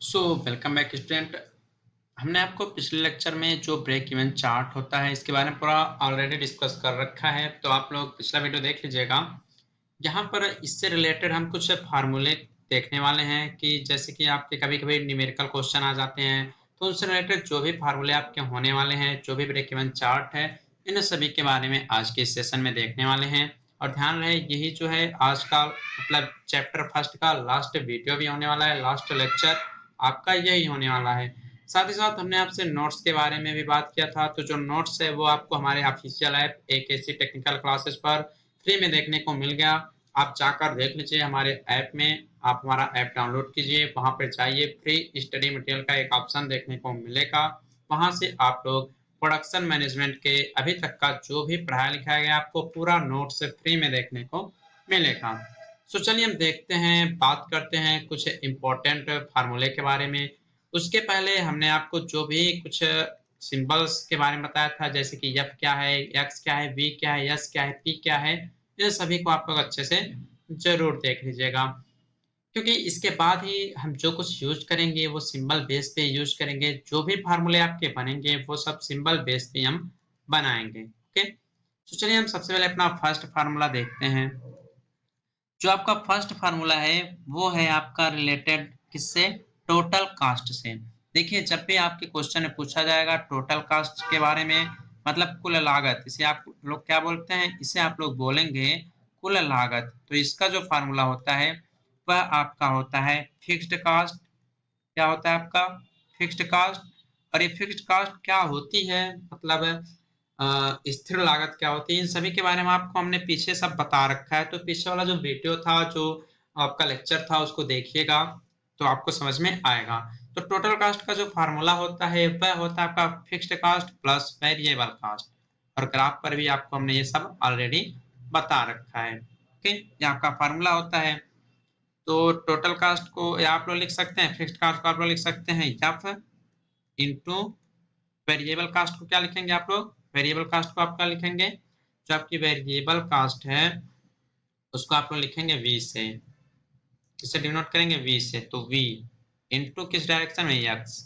So welcome back student. हमने आपको पिछले लेक्चर में जो ब्रेक इवन चार्ट होता है इसके बारे में पूरा ऑलरेडी डिस्कस कर रखा है, तो आप लोग पिछला वीडियो देख लीजिएगा। यहाँ पर इससे रिलेटेड हम कुछ फार्मूले देखने वाले हैं कि जैसे कि आपके कभी कभी न्यूमेरिकल क्वेश्चन आ जाते हैं, तो उनसे रिलेटेड जो भी फार्मूले आपके होने वाले हैं, जो भी ब्रेक इवन चार्ट है, इन सभी के बारे में आज के इस सेशन में देखने वाले हैं। और ध्यान रहे यही जो है आज का मतलब चैप्टर फर्स्ट का लास्ट वीडियो भी होने वाला है, लास्ट लेक्चर आपका यही होने वाला है। साथ ही साथ हमने आपसे नोट्स के बारे में भी बात किया था, तो जो नोट्स है वो आपको हमारे official app AKC technical classes पर फ्री में देखने को मिल गया। आप जाकर देख लीजिए हमारे ऐप में, आप हमारा ऐप डाउनलोड कीजिए, वहां पर जाइए, फ्री स्टडी मटेरियल का एक ऑप्शन देखने को मिलेगा। वहां से आप लोग प्रोडक्शन मैनेजमेंट के अभी तक का जो भी पढ़ाया लिखाया गया आपको पूरा नोट्स फ्री में देखने को मिलेगा। सो चलिए हम देखते हैं, बात करते हैं कुछ इम्पोर्टेंट फार्मूले के बारे में। उसके पहले हमने आपको जो भी कुछ सिंबल्स के बारे में बताया था, जैसे कि एफ क्या है, एक्स क्या है, वी क्या है, एस क्या है, पी क्या है, इन सभी को आप लोग अच्छे से जरूर देख लीजिएगा, क्योंकि इसके बाद ही हम जो कुछ यूज करेंगे वो सिंबल बेस पे यूज करेंगे। जो भी फार्मूले आपके बनेंगे वो सब सिंबल बेस पे हम बनाएंगे। ओके, तो चलिए हम सबसे पहले अपना फर्स्ट फार्मूला देखते हैं। जो आपका फर्स्ट फार्मूला है वो है आपका रिलेटेड किससे, टोटल कास्ट से। देखिए जब भी आपके क्वेश्चन में पूछा जाएगा टोटल कास्ट के बारे में, मतलब कुल लागत, इसे आप लोग क्या बोलते हैं, इसे आप लोग बोलेंगे कुल लागत। तो इसका जो फार्मूला होता है वह आपका होता है फिक्स्ड कास्ट। क्या होता है आपका फिक्स्ड कास्ट। और ये फिक्स्ड कास्ट क्या होती है, मतलब स्थिर लागत क्या होती है, इन सभी के बारे में आपको हमने पीछे सब बता रखा है। तो पीछे वाला जो वीडियो था, जो आपका लेक्चर था, उसको देखिएगा तो आपको समझ में आएगा। तो टोटल कास्ट का जो फार्मूला होता है वह होता है आपका fixed cost plus variable cost. और ग्राफ पर भी आपको हमने ये सब ऑलरेडी बता रखा है। ओके, ये आपका फार्मूला होता है। तो टोटल कास्ट को आप लोग लिख सकते हैं, फिक्स्ड कास्ट को आप लोग लिख सकते हैं एफ इंटू वेरिएबल कास्ट को क्या लिखेंगे आप लोग, वेरिएबल कास्ट को आप क्या लिखेंगे, जो आपकी वेरिएबल कास्ट है उसको आप लोग लिखेंगे वी से, किससे डिनोट करेंगे, वी से। तो वी इंटू किस डायरेक्शन में, एक्स।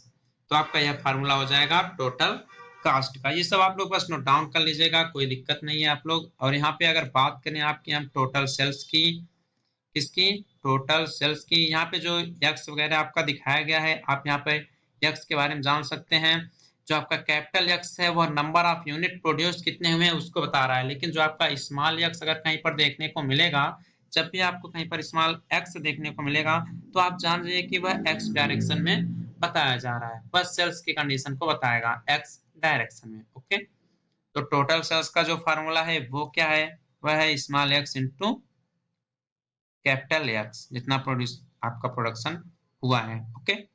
तो आपका यह फार्मूला हो जाएगा टोटल कास्ट का। ये सब आप लोग बस नोट डाउन कर लीजिएगा, कोई दिक्कत नहीं है आप लोग। और यहाँ पे अगर बात करें आपकी हम टोटल सेल्स की, किसकी, टोटल सेल्स की, यहाँ पे जो एक्स वगैरह आपका दिखाया गया है, आप यहाँ पे एक्स के बारे में जान सकते हैं। जो आपका कैपिटल एक्स है वह नंबर ऑफ यूनिट प्रोड्यूस कितने हुए हैं उसको बता रहा है, लेकिन जो आपका स्मॉल एक्स अगर कहीं पर देखने को मिलेगा, जब भी आपको कहीं पर स्मॉल एक्स देखने को मिलेगा, तो आप जान रहे कि वह एक्स डायरेक्शन में बताया जा रहा है, बस सेल्स की कंडीशन को बताएगा एक्स डायरेक्शन में। ओके, तो टोटल सेल्स का जो फार्मूला है वो क्या है, वह है small x into capital x, जितना प्रोड्यूस आपका प्रोडक्शन हुआ है। ओके,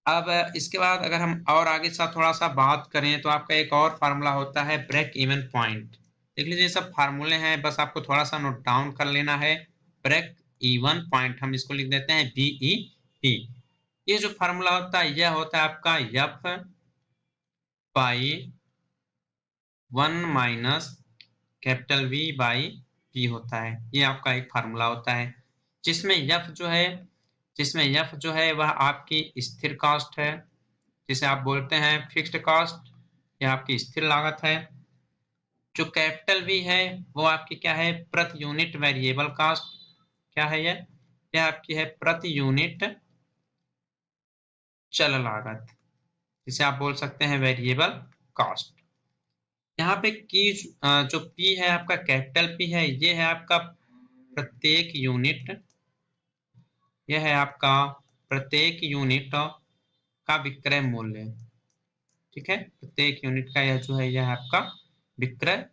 अब इसके बाद अगर हम और आगे साथ थोड़ा सा बात करें तो आपका एक और फार्मूला होता है ब्रेक इवन पॉइंट। देख लीजिए सब फार्मूले हैं, बस आपको थोड़ा सा नोट डाउन कर लेना है। ब्रेक इवन पॉइंट हम इसको लिख देते हैं BEP। ये जो फार्मूला होता है यह होता है आपका F by 1 minus capital V by P होता है। ये आपका एक फार्मूला होता है, जिसमें एफ जो है, वह आपकी स्थिर कास्ट है, जिसे आप बोलते हैं फिक्स्ड कास्ट, यह आपकी स्थिर लागत है। जो कैपिटल वी है वो आपकी क्या है, प्रति यूनिट वेरिएबल कास्ट। क्या है यह आपकी है प्रति यूनिट चल लागत, जिसे आप बोल सकते हैं वेरिएबल कास्ट। यहाँ पे की जो पी है आपका कैपिटल पी है, ये है आपका प्रत्येक यूनिट, यह है आपका प्रत्येक यूनिट का विक्रय मूल्य। ठीक है, प्रत्येक यूनिट का यह जो है यह आपका विक्रय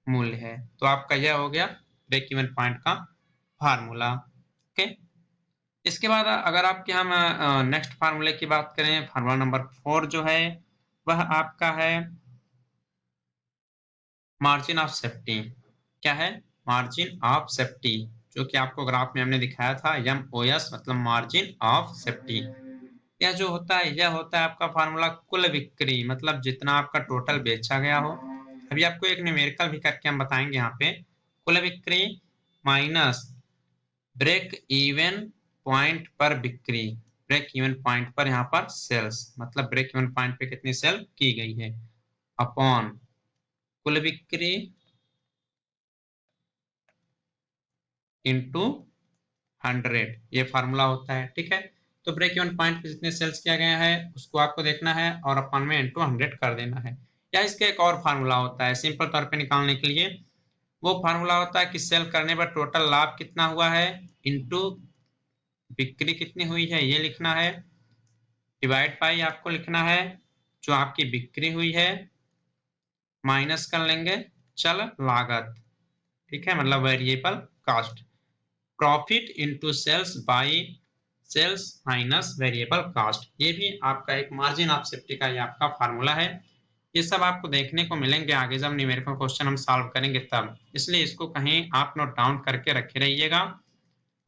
मूल्य है। तो आपका यह हो गया ब्रेक इवन पॉइंट का फार्मूला। ओके, इसके बाद अगर आपके हम नेक्स्ट फार्मूले की बात करें, फार्मूला नंबर 4 जो है वह आपका है मार्जिन ऑफ सेफ्टी। क्या है, मार्जिन ऑफ सेफ्टी, जो कि आपको ग्राफ में हमने दिखाया था, MOS मतलब मार्जिन ऑफ सेफ्टी। यह जो होता है यह होता है आपका फार्मूला कुल बिक्री, मतलब जितना आपका टोटल बेचा गया हो। अभी आपको एक न्यूमेरिकल भी करके हम बताएंगे यहाँ पे, कुल बिक्री माइनस ब्रेक इवन पॉइंट पर बिक्री। ब्रेक इवन पॉइंट पर यहाँ पर सेल्स, मतलब ब्रेक इवन पॉइंट पे कितनी सेल की गई है, अपॉन कुल बिक्री इंटू 100, ये फार्मूला होता है। ठीक है, तो ब्रेक इवन पॉइंट पे जितने सेल्स किया गया है उसको आपको देखना है और अपॉन में इंटू 100 कर देना है। या इसका एक और फार्मूला होता है सिंपल तौर पे निकालने के लिए, वो फार्मूला होता है कि सेल करने पर टोटल लाभ कितना हुआ है इंटू बिक्री कितनी हुई है ये लिखना है, डिवाइड बाई आपको लिखना है जो आपकी बिक्री हुई है, माइनस कर लेंगे चल लागत। ठीक है, मतलब variable cost, profit into sales by sales minus variable cost. ये भी आपका एक मार्जिन ऑफ सेफ्टी का ये आपका फार्मूला है। ये सब आपको देखने को मिलेंगे आगे जब न्यूमेरिकल क्वेश्चन हम सॉल्व करेंगे तब, इसलिए इसको कहीं आप नोट डाउन करके रखे रहिएगा।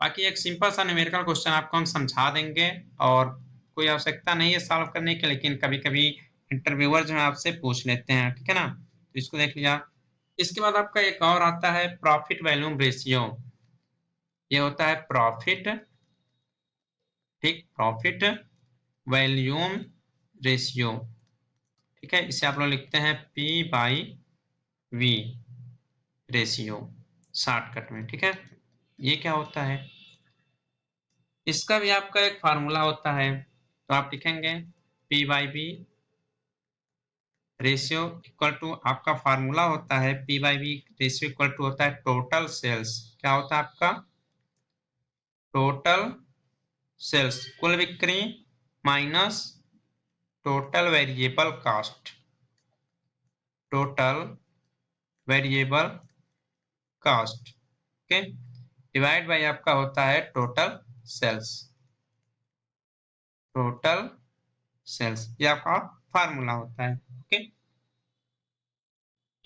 बाकी एक सिंपल सा न्यूमेरिकल क्वेश्चन आपको हम समझा देंगे और कोई आवश्यकता नहीं है सॉल्व करने की, लेकिन कभी कभी इंटरव्यूअर जो है आपसे पूछ लेते हैं। ठीक है ना, तो इसको देख लिया। इसके बाद आपका एक और आता है प्रॉफिट वॉल्यूम रेशियो, ये होता है प्रॉफिट, ठीक, प्रॉफिट वॉल्यूम रेशियो। ठीक है, इसे आप लोग लिखते हैं P by V ratio shortcut में। ठीक है, ये क्या होता है, इसका भी आपका एक फार्मूला होता है, तो आप लिखेंगे P by V ratio equal to, आपका फार्मूला होता है P by V ratio equal to होता है टोटल सेल्स, क्या होता है आपका टोटल सेल्स कुल बिक्री minus total variable cost, total variable cost, okay, divide by आपका होता है टोटल सेल्स, टोटल सेल्स, ये आपका फार्मूला होता है। ओके,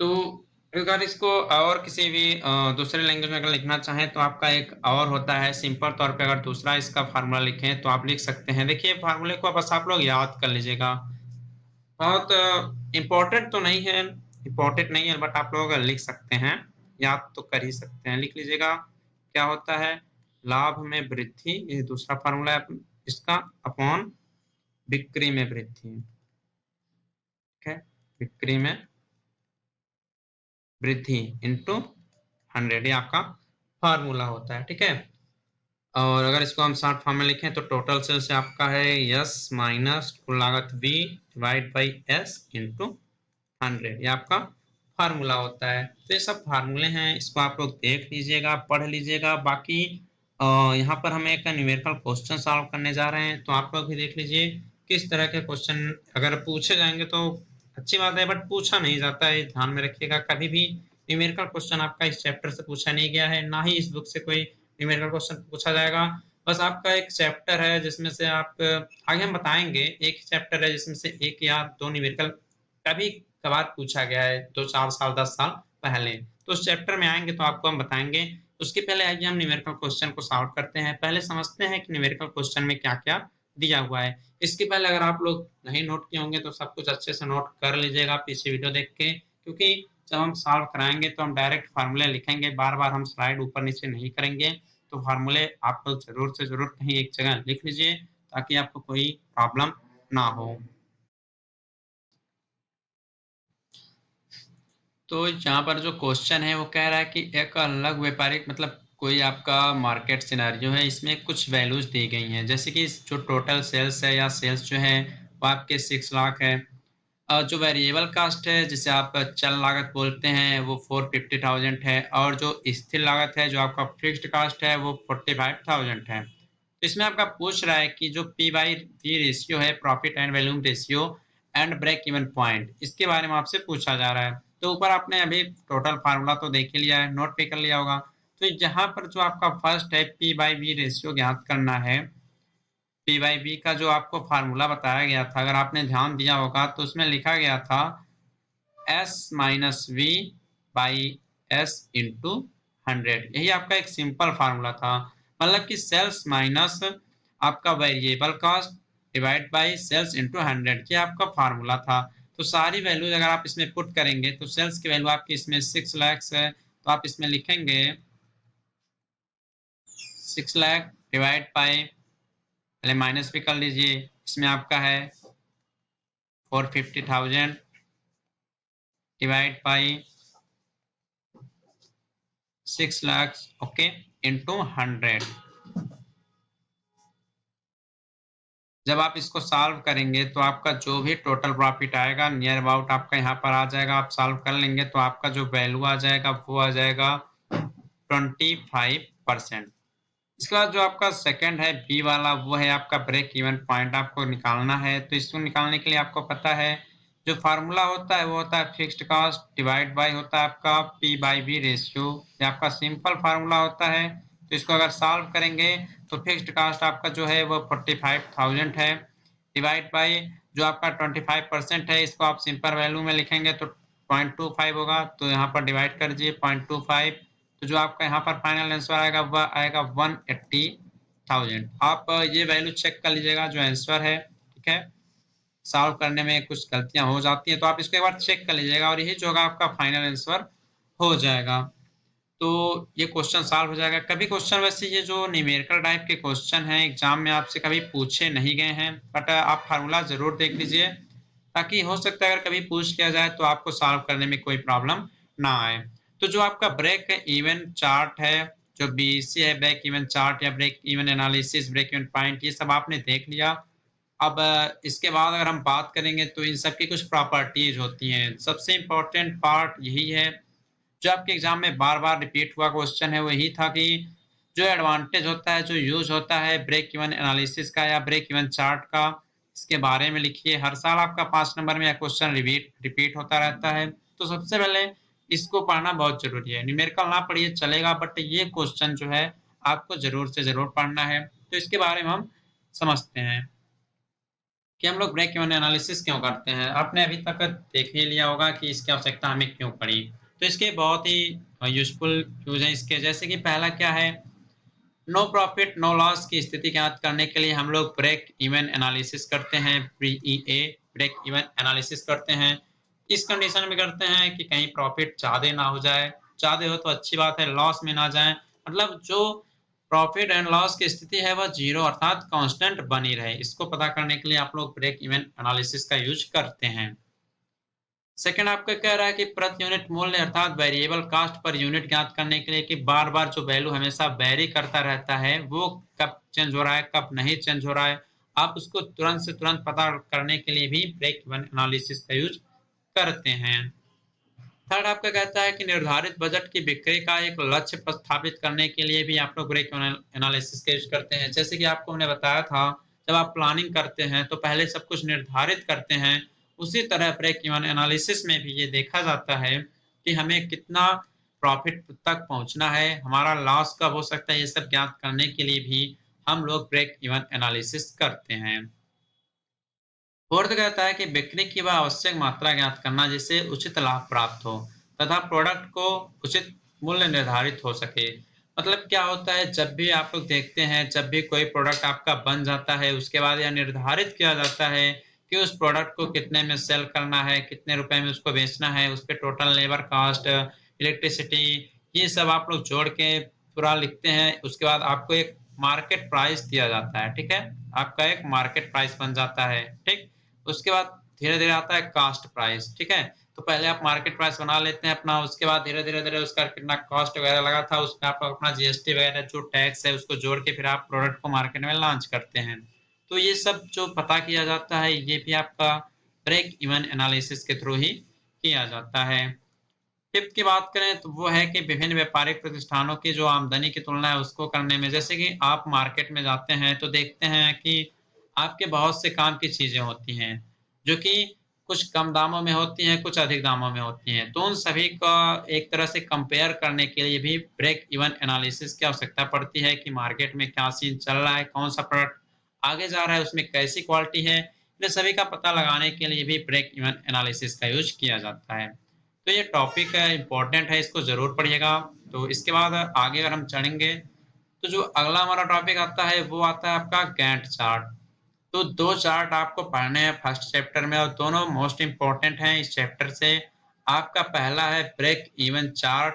तो अगर इसको और किसी भी दूसरे लैंग्वेज में अगर लिखना चाहें तो आपका एक और होता है सिंपल तौर पे, अगर दूसरा इसका फार्मूला लिखें तो आप लिख सकते हैं। देखिए फार्मूले को बस आप लोग याद कर लीजिएगा, बहुत इम्पोर्टेंट तो नहीं है, इम्पोर्टेंट नहीं है, बट आप लोग लिख सकते हैं, याद तो कर ही सकते हैं। लिख लीजिएगा क्या होता है, लाभ में वृद्धि, ये दूसरा फार्मूला है इसका, अपॉन बिक्री में वृद्धि। ठीक है, बिक्री में वृद्धि इंटू 100, ये आपका फार्मूला होता है। ठीक है, और अगर इसको हम शॉर्ट फॉर्म में लिखें तो टोटल सेल्स आपका है यस माइनस कुल लागत B divide by S into 100, ये आपका फार्मूला होता है। तो ये सब फार्मूले हैं, इसको आप लोग देख लीजिएगा, पढ़ लीजिएगा। बाकी यहाँ पर हम एक न्यूमेरिकल क्वेश्चन सॉल्व करने जा रहे हैं, तो आप लोग भी देख लीजिए किस तरह के क्वेश्चन अगर पूछे जाएंगे तो अच्छी बात है, बट पूछा नहीं जाता है, ध्यान में रखिएगा। कभी भी न्यूमेरिकल क्वेश्चन आपका इस चैप्टर से पूछा नहीं गया है, ना ही इस बुक से कोई न्यूमेरिकल क्वेश्चन पूछा जाएगा। बस आपका एक चैप्टर है जिसमें से आप आगे हम बताएंगे, एक चैप्टर है जिसमें से एक या दो न्यूमेरिकल कभी कभार पूछा गया है 2-4 साल 10 साल पहले, तो उस चैप्टर में आएंगे तो आपको हम बताएंगे। उसके पहले आइए हम न्यूमेरिकल क्वेश्चन को सॉल्व करते हैं, पहले समझते हैं कि न्यूमेरिकल क्वेश्चन में क्या क्या दिया हुआ है। इसके पहले अगर आप लोग नहीं नोट किए होंगे तो सब कुछ अच्छे से नोट कर लीजिएगा पीछे वीडियो देख के, क्योंकि जब हम सॉल्व कराएंगे तो हम डायरेक्ट फार्मूले लिखेंगे, बार बार हम स्लाइड ऊपर नीचे नहीं करेंगे। तो फार्मूले आप लोग जरूर से जरूर कहीं एक जगह लिख लीजिए ताकि आपको कोई प्रॉब्लम ना हो। तो यहाँ पर जो क्वेश्चन है वो कह रहा है कि एक अलग व्यापारिक, मतलब कोई आपका मार्केट सिनेरियो है, इसमें कुछ वैल्यूज दी गई हैं, जैसे कि जो टोटल सेल्स है या सेल्स जो है वो आपके 6 लाख है, जो वेरिएबल कास्ट है जिसे आप चल लागत बोलते हैं वो 450,000 है, और जो स्थिर लागत है जो आपका फिक्स्ड कास्ट है वो 45,000 है। तो इसमें आपका पूछ रहा है कि जो P बाई V रेशियो है, profit and volume ratio and break even point, इसके बारे में आपसे पूछा जा रहा है। तो ऊपर आपने अभी टोटल फार्मूला तो देख ही लिया है, नोट पे कर लिया होगा। तो यहाँ पर जो आपका फर्स्ट है P बाई V रेशियो ज्ञात करना है, P बाई V का जो आपको फार्मूला बताया गया था, अगर आपने ध्यान दिया होगा तो उसमें लिखा गया था S minus V by S into 100, यही आपका एक सिंपल फार्मूला था, मतलब कि सेल्स माइनस आपका variable cost divide by sales into 100, ये आपका फार्मूला था। तो सारी वैल्यूज अगर आप इसमें पुट करेंगे तो सेल्स की वैल्यू आपकी इसमें 6 लाख है, तो आप इसमें लिखेंगे 6 लाख डिवाइड बाई पहले माइनस भी कर लीजिए। इसमें आपका है 450,000 divide by 6 lakh, okay, into 100। जब आप इसको सॉल्व करेंगे तो आपका जो भी टोटल प्रॉफिट आएगा नियर अबाउट आपका यहाँ पर आ जाएगा। आप सॉल्व कर लेंगे तो आपका जो वैल्यू आ जाएगा वो आ जाएगा 25%। इसके बाद जो आपका सेकंड है बी वाला, वो है आपका ब्रेक इवन पॉइंट आपको निकालना है। तो इसको निकालने के लिए आपको पता है जो फार्मूला होता है वो होता है फिक्स्ड कॉस्ट डिवाइड बाय होता है आपका पी बाई वी रेशियो। ये आपका सिंपल फार्मूला होता है। तो इसको अगर सॉल्व करेंगे तो फिक्स्ड कॉस्ट आपका जो है वो 45,000 है, डिवाइड बाय जो आपका 25% है, इसको आप सिंपल वैल्यू में लिखेंगे तो 0.25 होगा। तो यहाँ पर डिवाइड कर दीजिए 0.25, तो जो आपका यहाँ पर फाइनल आंसर आएगा वह आएगा 180,000। आप ये वैल्यू चेक कर लीजिएगा जो आंसर है, ठीक है। सॉल्व करने में कुछ गलतियां हो जाती हैं तो आप इसको एक बार चेक कर लीजिएगा और यही जो होगा आपका फाइनल आंसर हो जाएगा। तो ये क्वेश्चन सॉल्व हो जाएगा। कभी क्वेश्चन वैसे ये जो न्यूमेरिकल टाइप के क्वेश्चन हैं एग्जाम में आपसे कभी पूछे नहीं गए हैं, बट आप फार्मूला जरूर देख लीजिए ताकि हो सकता है अगर कभी पूछ लिया जाए तो आपको सॉल्व करने में कोई प्रॉब्लम ना आए। तो जो आपका ब्रेक इवन चार्ट है, जो बीसी है, ब्रेक इवन चार्ट या break even analysis, break even point, ये सब आपने देख लिया। अब इसके बाद अगर हम बात करेंगे तो इन सब की कुछ प्रॉपर्टीज होती हैं। सबसे इम्पोर्टेंट पार्ट यही है जो आपके एग्जाम में बार बार रिपीट हुआ क्वेश्चन है, वही था कि जो एडवांटेज होता है, जो यूज होता है ब्रेक इवन एनालिसिस का या ब्रेक इवन चार्ट का, इसके बारे में लिखिए। हर साल आपका 5 नंबर में यह क्वेश्चन रिपीट होता रहता है। तो सबसे पहले इसको पढ़ना बहुत जरूरी है। न्यूमेरिकल ना पढ़िए चलेगा, बट ये क्वेश्चन जो है आपको जरूर से जरूर पढ़ना है। तो इसके बारे में हम समझते हैं कि हम लोग ब्रेक इवन एनालिसिस क्यों करते हैं। आपने अभी तक देख ही लिया होगा कि इसकी आवश्यकता हमें क्यों पड़ी। तो इसके बहुत ही यूजफुल यूज है इसके। जैसे कि पहला क्या है, नो प्रॉफिट नो लॉस की स्थिति ज्ञात करने के लिए हम लोग ब्रेक इवन एनालिसिस करते हैं, BEA ब्रेक इवन एनालिसिस करते हैं। इस कंडीशन में करते हैं कि कहीं प्रॉफिट ज्यादा ना हो जाए, ज्यादा हो तो अच्छी बात है, लॉस में ना जाए, मतलब जो प्रॉफिट एंड लॉस की स्थिति है वह जीरो अर्थात कांस्टेंट बनी रहे। इसको पता करने के लिए आप लोग ब्रेक इवन एनालिसिस का यूज करते हैं। सेकंड आपका कह रहा है कि प्रति यूनिट मूल्य अर्थात वेरिएबल कास्ट पर यूनिट ज्ञात करने के लिए कि बार बार जो वैल्यू हमेशा वेरी करता रहता है वो कब चेंज हो रहा है कब नहीं चेंज हो रहा है, आप उसको तुरंत से तुरंत पता करने के लिए भी ब्रेक इवन एनालिसिस का यूज करते हैं। थर्ड आपका कहता है कि निर्धारित बजट की बिक्री का एक लक्ष्य स्थापित करने के लिए भी आप लोग ब्रेक इवन एनालिसिस का यूज करते हैं। जैसे कि आपको हमने बताया था जब आप प्लानिंग करते हैं तो पहले सब कुछ निर्धारित करते हैं, उसी तरह ब्रेक इवन एनालिसिस में भी ये देखा जाता है कि हमें कितना प्रॉफिट तक पहुंचना है, हमारा लॉस कब हो सकता है, ये सब ज्ञात करने के लिए भी हम लोग ब्रेक इवन एनालिसिस करते हैं। फोर्थ कहता है कि बिक्री की वह आवश्यक मात्रा ज्ञात करना जिससे उचित लाभ प्राप्त हो तथा प्रोडक्ट को उचित मूल्य निर्धारित हो सके। मतलब क्या होता है, जब भी आप लोग देखते हैं जब भी कोई प्रोडक्ट आपका बन जाता है उसके बाद यह निर्धारित किया जाता है कि उस प्रोडक्ट को कितने में सेल करना है, कितने रुपए में उसको बेचना है, उस पर टोटल लेबर कॉस्ट, इलेक्ट्रिसिटी, ये सब आप लोग जोड़ के पूरा लिखते हैं। उसके बाद आपको एक मार्केट प्राइस दिया जाता है, ठीक है, आपका एक मार्केट प्राइस बन जाता है, ठीक। उसके बाद धीरे धीरे आता है कास्ट प्राइस, ठीक है। तो पहले आप मार्केट प्राइस बना लेते हैं अपना, उसके बाद धीरे धीरे धीरे उसका कितना कॉस्ट वगैरह लगा था उसमें आप अपना जीएसटी वगैरह जो टैक्स है उसको जोड़ के फिर आप प्रोडक्ट को मार्केट में लॉन्च करते हैं। तो ये सब जो पता किया जाता है ये भी आपका ब्रेक इवन एनालिसिस के थ्रू ही किया जाता है। फिफ्थ की बात करें तो वो है कि विभिन्न व्यापारिक प्रतिष्ठानों की जो आमदनी की तुलना है उसको करने में, जैसे कि आप मार्केट में जाते हैं तो देखते हैं कि आपके बहुत से काम की चीजें होती हैं जो कि कुछ कम दामों में होती हैं, कुछ अधिक दामों में होती हैं। तो उन सभी का एक तरह से कंपेयर करने के लिए भी ब्रेक इवन एनालिसिस की आवश्यकता पड़ती है कि मार्केट में क्या सीन चल रहा है, कौन सा प्रोडक्ट आगे जा रहा है, उसमें कैसी क्वालिटी है, इन सभी का पता लगाने के लिए भी ब्रेक इवन एनालिसिस का यूज किया जाता है। तो ये टॉपिक है इम्पोर्टेंट है, इसको जरूर पढ़िएगा। तो इसके बाद आगे अगर हम चढ़ेंगे तो जो अगला हमारा टॉपिक आता है वो आता है आपका गैंट चार्ट। तो दो चार्ट आपको पढ़ने हैं फर्स्ट चैप्टर में और दोनों मोस्ट इम्पोर्टेंट हैं इस चैप्टर से। आपका पहला है ब्रेक इवन चार्ट,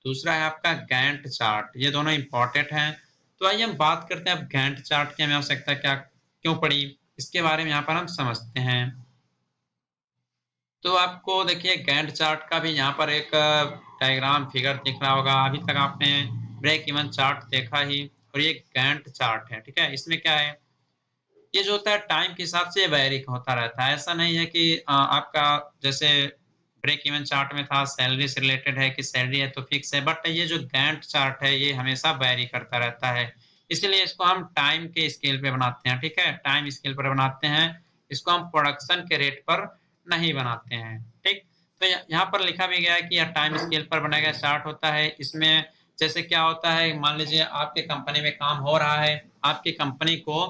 दूसरा है आपका गैंट चार्ट, ये दोनों इम्पोर्टेंट हैं। तो आइए हम बात करते हैं अब गैंट चार्ट की हमें आवश्यकता क्या क्यों पड़ी, इसके बारे में यहाँ पर हम समझते हैं। तो आपको देखिए गैंट चार्ट का भी यहाँ पर एक डायग्राम फिगर दिख रहा होगा। अभी तक आपने ब्रेक इवन चार्ट देखा ही, और ये गैंट चार्ट है, ठीक है। इसमें क्या है, ये जो होता है टाइम के हिसाब से वेरी होता रहता है। ऐसा नहीं है कि आपका जैसे ब्रेक इवन चार्ट में था सैलरी से रिलेटेड है कि सैलरी है तो फिक्स है, बट ये जो गैंट चार्ट है ये हमेशा वेरी करता रहता है। इसीलिए इसको हम टाइम के स्केल पे बनाते हैं, ठीक है, टाइम स्केल पर बनाते हैं। इसको हम प्रोडक्शन के रेट पर नहीं बनाते हैं, ठीक। तो यहाँ पर लिखा भी गया है कि यह टाइम स्केल पर बनाया गया चार्ट होता है। इसमें जैसे क्या होता है, मान लीजिए आपके कंपनी में काम हो रहा है, आपकी कंपनी को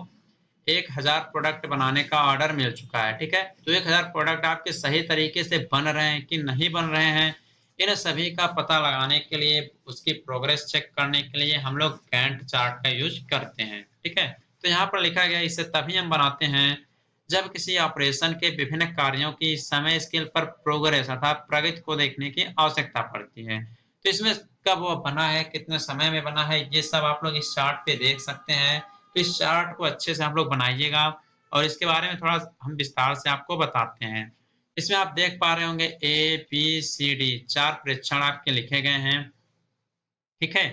1000 प्रोडक्ट बनाने का ऑर्डर मिल चुका है, ठीक है। तो 1000 प्रोडक्ट आपके सही तरीके से बन रहे हैं कि नहीं बन रहे हैं, इन सभी का पता लगाने के लिए, उसकी प्रोग्रेस चेक करने के लिए हम लोग गैंट चार्ट का यूज करते हैं, ठीक है। तो यहाँ पर लिखा गया इसे तभी हम बनाते हैं जब किसी ऑपरेशन के विभिन्न कार्यों की समय स्केल पर प्रोग्रेस अर्थात प्रगति को देखने की आवश्यकता पड़ती है। तो इसमें कब वो बना है, कितने समय में बना है, ये सब आप लोग इस चार्ट पे देख सकते हैं। तो इस चार्ट को अच्छे से आप लोग बनाइएगा और इसके बारे में थोड़ा हम विस्तार से आपको बताते हैं। इसमें आप देख पा रहे होंगे ए, बी, सी, डी 4 प्रेक्षण आपके लिखे गए हैं, ठीक है।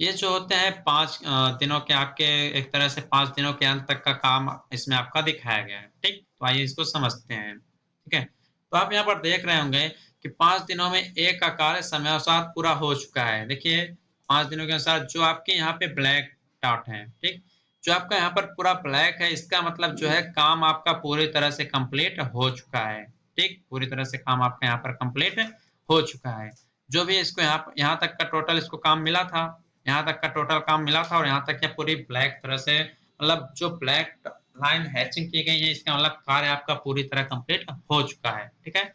ये जो होते हैं 5 दिनों के आपके, एक तरह से 5 दिनों के अंत तक का काम इसमें आपका दिखाया गया है, ठीक। तो आइए इसको समझते हैं, ठीक है। तो आप यहाँ पर देख रहे होंगे कि 5 दिनों में एक का कार्य समयानुसार पूरा हो चुका है। देखिए 5 दिनों के अनुसार जो आपके यहाँ पे ब्लैक डॉट है, ठीक, जो आपका यहाँ पर पूरा ब्लैक है, इसका मतलब जो है काम आपका पूरी तरह से कंप्लीट हो चुका है, ठीक। पूरी तरह से काम आपका यहाँ पर कंप्लीट हो चुका है। जो भी इसको यहाँ तक का टोटल इसको काम मिला था, यहाँ तक का टोटल काम मिला था, और यहाँ तक ये पूरी ब्लैक तरह से, मतलब जो ब्लैक लाइन हैचिंग की गई है, इसका मतलब कार्य आपका पूरी तरह कंप्लीट हो चुका है, ठीक है।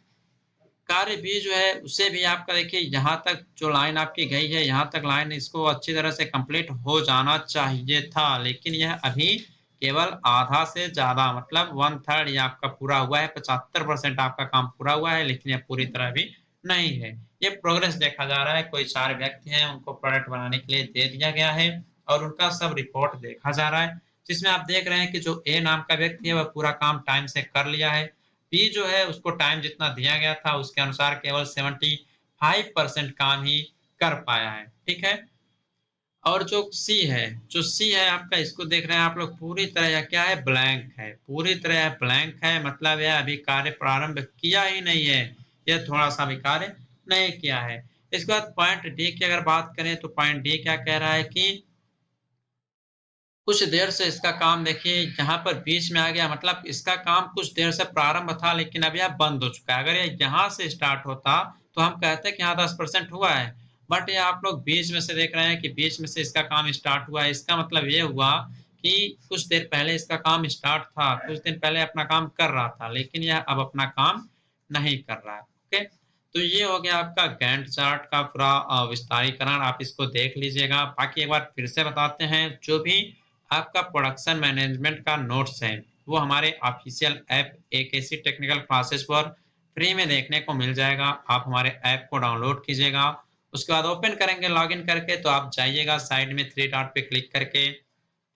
कार्य भी जो है उसे भी आपका देखिए यहाँ तक जो लाइन आपकी गई है, यहाँ तक लाइन इसको अच्छी तरह से कंप्लीट हो जाना चाहिए था, लेकिन यह अभी केवल आधा से ज़्यादा मतलब 1/3 ये आपका पूरा हुआ है। 75% आपका काम पूरा हुआ है, लेकिन यह पूरी तरह भी नहीं है। ये प्रोग्रेस देखा जा रहा है। कोई 4 व्यक्ति हैं, उनको प्रोडक्ट बनाने के लिए दे दिया गया है और उनका सब रिपोर्ट देखा जा रहा है। जिसमें आप देख रहे हैं कि जो ए नाम का व्यक्ति है वह पूरा काम टाइम से कर लिया है। बी जो है उसको टाइम जितना दिया गया था उसके अनुसार केवल 75% काम ही कर पाया है, ठीक है। और जो सी है आपका, इसको देख रहे हैं आप लोग, पूरी तरह यह क्या है, ब्लैंक है, पूरी तरह यह ब्लैंक है, मतलब यह अभी कार्य प्रारंभ किया ही नहीं है, यह थोड़ा सा भी कार्य नहीं किया है। इसके बाद पॉइंट डी की अगर बात करें तो पॉइंट डी क्या कह रहा है कि कुछ देर से इसका काम देखिए यहाँ पर बीच में आ गया, मतलब इसका काम कुछ देर से प्रारंभ था लेकिन अभी अब बंद हो चुका है। अगर ये यहाँ से स्टार्ट होता तो हम कहते हैं कि यहाँ 10% हुआ है, बट ये आप लोग बीच में से देख रहे हैं कि बीच में से इसका काम स्टार्ट हुआ है। इसका मतलब ये हुआ कि कुछ देर पहले इसका काम स्टार्ट था, कुछ दिन पहले अपना काम कर रहा था, लेकिन यह अब अपना काम नहीं कर रहा है, ओके। तो ये हो गया आपका गैंट चार्ट का पूरा विस्तारीकरण, आप इसको देख लीजिएगा। बाकी एक बार फिर से बताते हैं, जो भी आपका प्रोडक्शन मैनेजमेंट का नोट्स है वो हमारे official app AKC technical classes पर फ्री में देखने को मिल जाएगा। आप हमारे ऐप को डाउनलोड कीजिएगा, उसके बाद ओपन करेंगे लॉगिन करके, तो आप जाइएगा साइड में 3 डॉट पे क्लिक करके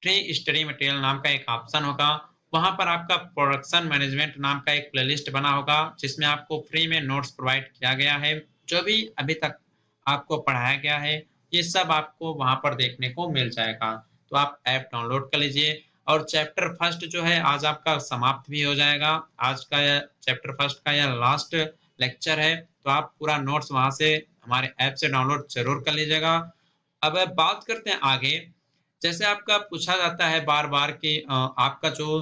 फ्री स्टडी मटेरियल नाम का एक ऑप्शन होगा, वहां पर आपका प्रोडक्शन मैनेजमेंट नाम का एक प्लेलिस्ट बना होगा जिसमें आपको फ्री में नोट्स प्रोवाइड किया गया है। जो भी अभी तक आपको पढ़ाया गया है ये सब आपको वहां पर देखने को मिल जाएगा। तो आप ऐप डाउनलोड कर लीजिए। और चैप्टर फर्स्ट जो है आज आपका समाप्त भी हो जाएगा। आज का यह चैप्टर फर्स्ट का यह लास्ट लेक्चर है, तो आप पूरा नोट्स वहां से हमारे ऐप से डाउनलोड जरूर कर लीजिएगा। अब बात करते हैं आगे। जैसे आपका पूछा जाता है बार बार कि आपका जो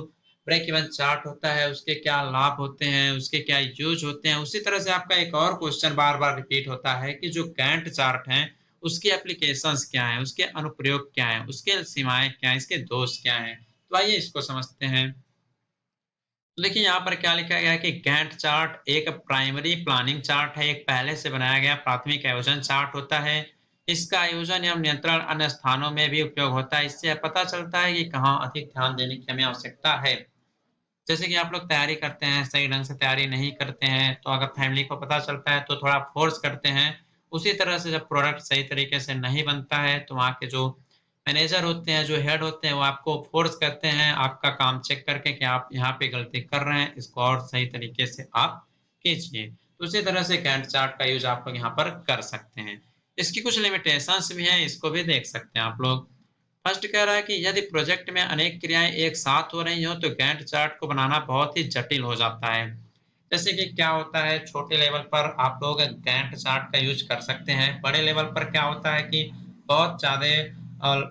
ब्रेक इवन चार्ट होता है उसके क्या लाभ होते हैं, उसके क्या यूज होते हैं, उसी तरह से आपका एक और क्वेश्चन बार बार रिपीट होता है कि जो गैंट चार्ट है उसकी एप्लीकेशंस क्या है, उसके अनुप्रयोग क्या है, उसके सीमाएं क्या है, इसके दोष क्या है। तो आइए इसको समझते हैं। तो देखिए यहाँ पर क्या लिखा गया है कि गैंट चार्ट एक प्राइमरी प्लानिंग चार्ट है, एक पहले से बनाया गया प्राथमिक आयोजन चार्ट होता है। इसका आयोजन एवं नियंत्रण अन्य स्थानों में भी उपयोग होता है। इससे पता चलता है कि कहाँ अधिक ध्यान देने की हमें आवश्यकता है। जैसे कि आप लोग तैयारी करते हैं, सही ढंग से तैयारी नहीं करते हैं, तो अगर फैमिली को पता चलता है तो थोड़ा फोर्स करते हैं। उसी तरह से जब प्रोडक्ट सही तरीके से नहीं बनता है तो वहाँ के जो मैनेजर होते हैं, जो हेड होते हैं, वो आपको फ़ोर्स करते हैं आपका काम चेक करके कि आप यहाँ पे गलती कर रहे हैं, इसको और सही तरीके से आप कीजिए। तो उसी तरह से गैंट चार्ट का यूज़ आप लोग यहाँ पर कर सकते हैं। इसकी कुछ लिमिटेशंस भी हैं, इसको भी देख सकते हैं आप लोग। फर्स्ट कह रहा है कि यदि प्रोजेक्ट में अनेक क्रियाएँ एक साथ हो रही हों, तो गैंट चार्ट को बनाना बहुत ही जटिल हो जाता है। जैसे कि क्या होता है, छोटे लेवल पर आप लोग गैंट चार्ट का यूज़ कर सकते हैं। बड़े लेवल पर क्या होता है कि बहुत ज़्यादा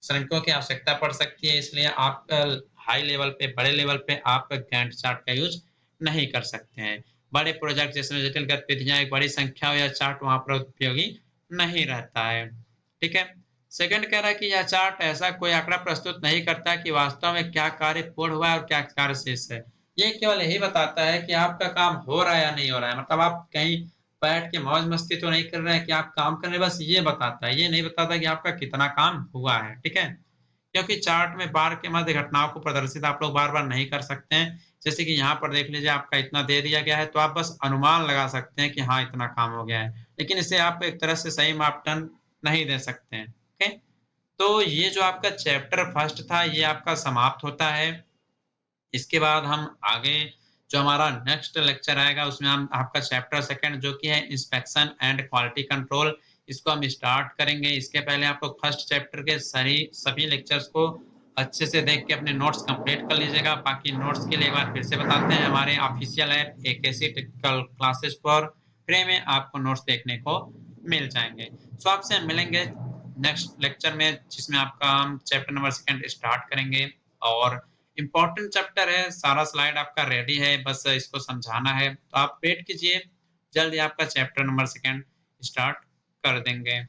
श्रमिकों की आवश्यकता पड़ सकती है, इसलिए आप हाई लेवल पे, बड़े लेवल पे आप गैंट चार्ट का यूज़ नहीं कर सकते हैं। बड़े प्रोजेक्ट जिसमें जटिल गतिविधियाँ, एक बड़ी संख्या हो या चार्ट वहाँ पर उपयोगी नहीं रहता है। ठीक है? सेकंड कह रहा है कि यह चार्ट ऐसा कोई आंकड़ा प्रस्तुत नहीं करता कि वास्तव में क्या कार्य पूर्ण हुआ है और क्या कार्य शेष है। ये केवल यही बताता है कि आपका काम हो रहा है या नहीं हो रहा है। मतलब आप कहीं बैठ के मौज-मस्ती तो नहीं कर रहे हैं कि आप काम कर रहे हैं, बस ये बताता है। ये नहीं बताता कि आपका कितना काम हुआ है, ठीक है? क्योंकि चार्ट में बार के मध्य घटनाओं को प्रदर्शित आप लोग बार-बार नहीं कर सकते हैं। जैसे कि यहाँ पर देख लीजिए आपका इतना दे दिया गया है, तो आप बस अनुमान लगा सकते हैं कि हाँ, इतना काम हो गया है। लेकिन इसे आप एक तरह से सही मापदंड नहीं दे सकते हैं, ओके? तो ये जो आपका चैप्टर फर्स्ट था, ये आपका समाप्त होता है। इसके बाद हम आगे जो हमारा नेक्स्ट लेक्चर आएगा उसमें हम आपका चैप्टर सेकंड जो कि है इंस्पेक्शन एंड क्वालिटी कंट्रोल, इसको हम स्टार्ट करेंगे। इसके पहले आप लोग फर्स्ट चैप्टर के सभी लेक्चर्स को अच्छे से देख के अपने नोट्स कंप्लीट कर लीजिएगा। बाकी नोट्स के लिए एक बार फिर से बताते हैं, हमारे official app AKC technical classes पर फ्री में आपको नोट्स देखने को मिल जाएंगे। सो आपसे मिलेंगे नेक्स्ट लेक्चर में, जिसमें आपका हम चैप्टर नंबर सेकंड स्टार्ट करेंगे। और इम्पोर्टेंट चैप्टर है, सारा स्लाइड आपका रेडी है, बस इसको समझाना है। तो आप वेट कीजिए, जल्द ही आपका चैप्टर नंबर सेकंड स्टार्ट कर देंगे।